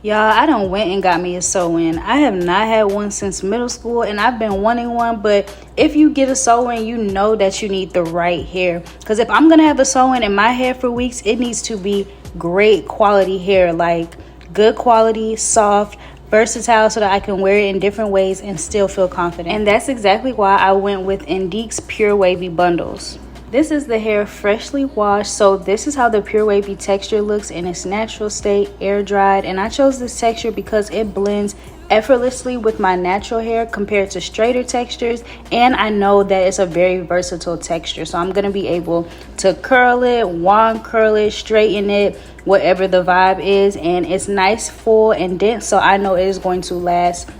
Y'all, I done went and got me a sew-in. I have not had one since middle school, and I've been wanting one, but if you get a sew-in, you know that you need the right hair. Because if I'm going to have a sew-in in my hair for weeks, it needs to be great quality hair, like good quality, soft, versatile, so that I can wear it in different ways and still feel confident. And that's exactly why I went with Indique's Pure Wavy Bundles. This is the hair freshly washed, so this is how the Pure Wavy texture looks in its natural state, air dried. And I chose this texture because it blends effortlessly with my natural hair compared to straighter textures, and I know that it's a very versatile texture, so I'm gonna be able to curl it, wand curl it, straighten it, whatever the vibe is. And it's nice, full, and dense, so I know it is going to last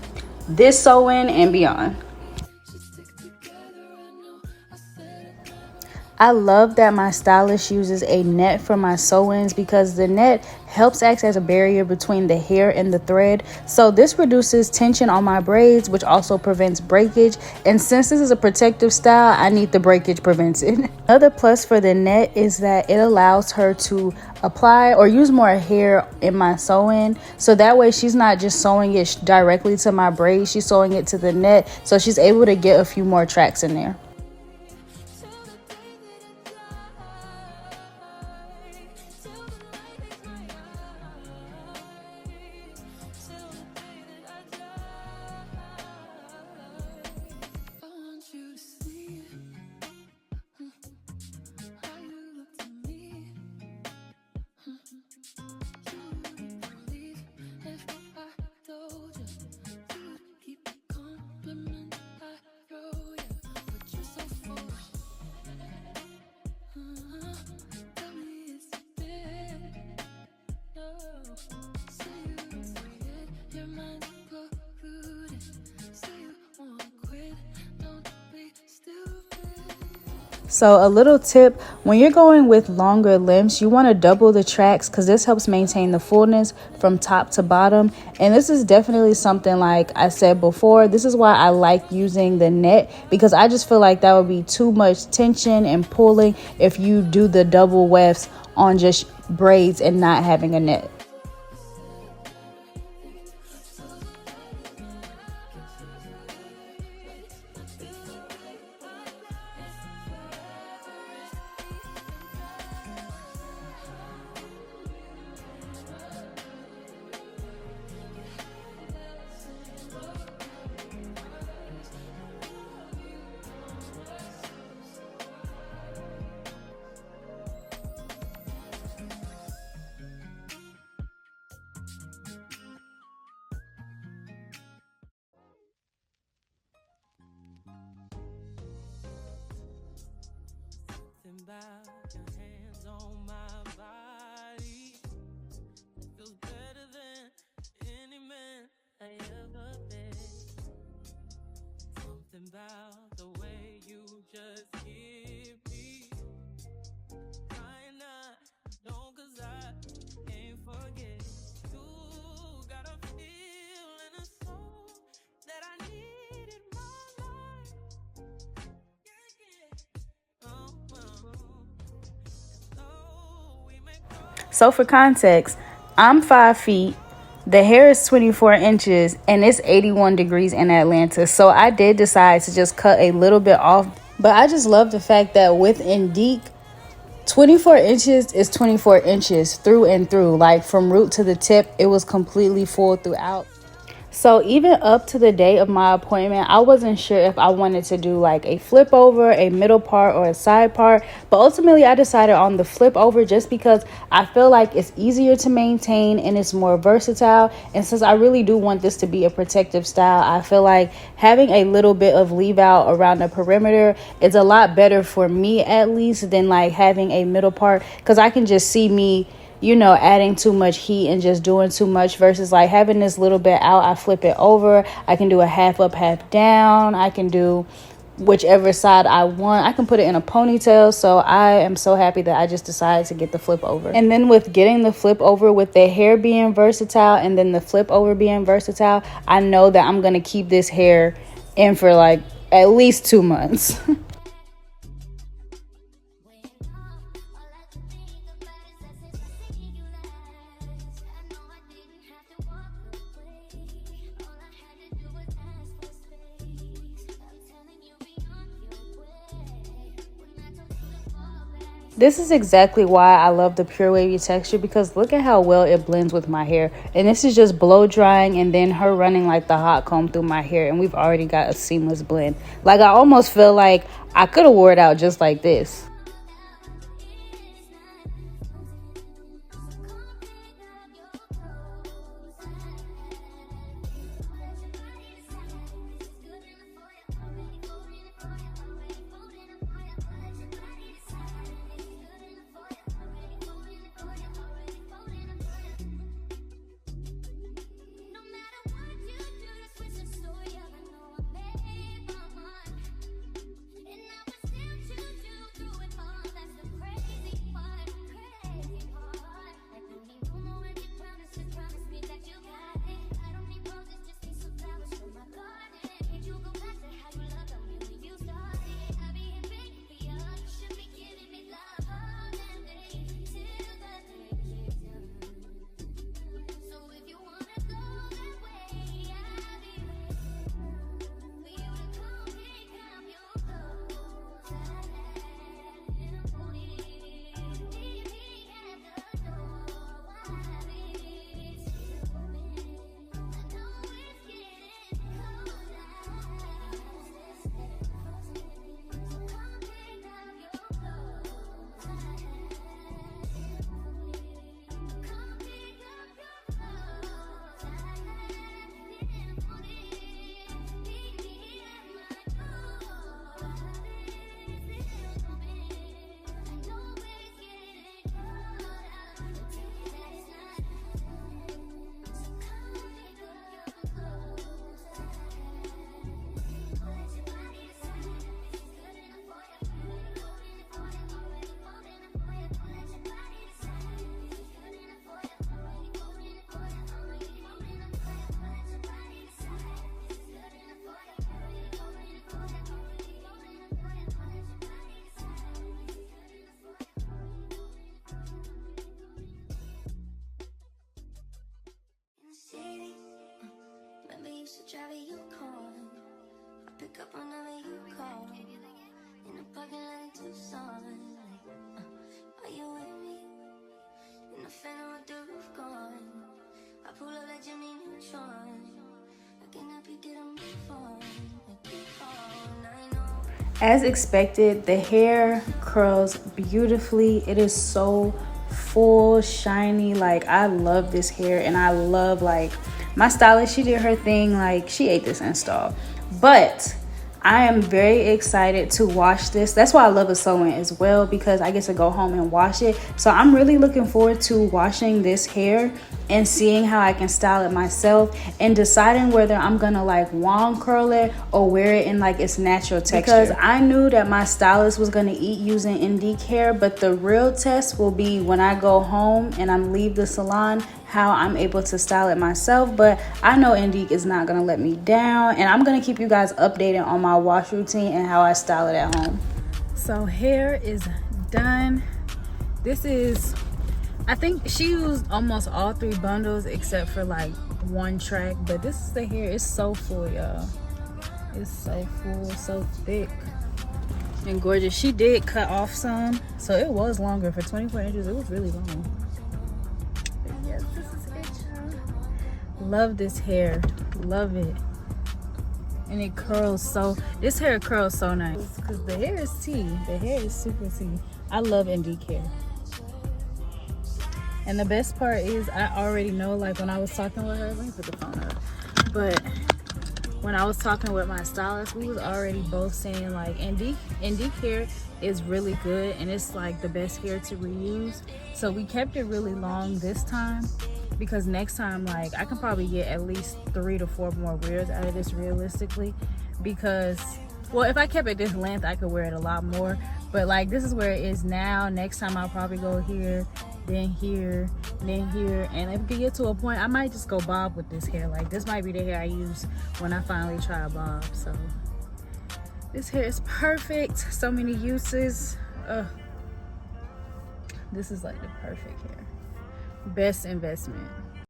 this sew-in and beyond. I love that my stylist uses a net for my sew-ins because the net helps act as a barrier between the hair and the thread. So this reduces tension on my braids, which also prevents breakage. And since this is a protective style, I need the breakage prevented. Another plus for the net is that it allows her to apply or use more hair in my sew-in. So that way she's not just sewing it directly to my braids, she's sewing it to the net. So she's able to get a few more tracks in there. So a little tip, when you're going with longer lengths, you want to double the tracks because this helps maintain the fullness from top to bottom. And this is definitely something, like I said before, this is why I like using the net, because I just feel like that would be too much tension and pulling if you do the double wefts on just braids and not having a net. About your hands on my body, it feels better than any man I ever been. Something about the way you just give me. Crying out, don't, 'cause I can't forget. You got a feel and a soul that I need in my life. Yeah, yeah. So for context, I'm 5 feet, the hair is 24 inches, and it's 81 degrees in Atlanta. So I did decide to just cut a little bit off. But I just love the fact that with Indique, 24 inches is 24 inches through and through. Like from root to the tip, it was completely full throughout. So even up to the day of my appointment, I wasn't sure if I wanted to do like a flip over, a middle part, or a side part. But ultimately, I decided on the flip over just because I feel like it's easier to maintain and it's more versatile. And since I really do want this to be a protective style, I feel like having a little bit of leave out around the perimeter is a lot better for me, at least, than like having a middle part, because I can just see me, you know, adding too much heat and just doing too much versus like having this little bit out. I flip it over. I can do a half up, half down. I can do whichever side I want. I can put it in a ponytail. So I am so happy that I just decided to get the flip over. And then with getting the flip over, with the hair being versatile and then the flip over being versatile, I know that I'm going to keep this hair in for like at least 2 months. This is exactly why I love the pure wavy texture, because look at how well it blends with my hair. And this is just blow drying and then her running like the hot comb through my hair, and we've already got a seamless blend. Like, I almost feel like I could have wore it out just like this. Travel you call, I pick up whenever you call. In the parking lot in Tucson, are you with me? In the phantom with the roof gone, I pull up like Jimmy Neutron. I cannot be getting my phone, I keep on, I know. As expected, the hair curls beautifully. It is so full, shiny. Like, I love this hair, and I love, like, my stylist, she did her thing. Like, she ate this install. But I am very excited to wash this. That's why I love a sew-in as well, because I get to go home and wash it. So I'm really looking forward to washing this hair and seeing how I can style it myself, and deciding whether I'm gonna like wand curl it or wear it in like its natural texture. Because I knew that my stylist was gonna eat using Indique hair, but the real test will be when I go home and I'm leave the salon, how I'm able to style it myself. But I know Indique is not gonna let me down, and I'm gonna keep you guys updated on my wash routine and how I style it at home. So hair is done. This is, I think she used almost all 3 bundles except for like 1 track, but this is the hair. It's so full, y'all. It's so full, so thick and gorgeous. She did cut off some, so it was longer. For 24 inches, it was really long. But yes, this is it, y'all. Love this hair, love it. And it curls so, this hair curls so nice, because the hair is tea. The hair is super tea. I love Indique hair. And the best part is, I already know, like when I was talking with her, let me put the phone up. But when I was talking with my stylist, we was already both saying like Indique hair is really good, and it's like the best hair to reuse. So we kept it really long this time, because next time, like, I can probably get at least 3 to 4 more wears out of this realistically. Because, well, if I kept it this length, I could wear it a lot more. But like, this is where it is now. Next time I'll probably go here, then here, then here. And if we get to a point, I might just go bob with this hair. Like, this might be the hair I use when I finally try a bob. So this hair is perfect. So many uses. This is like the perfect hair. Best investment.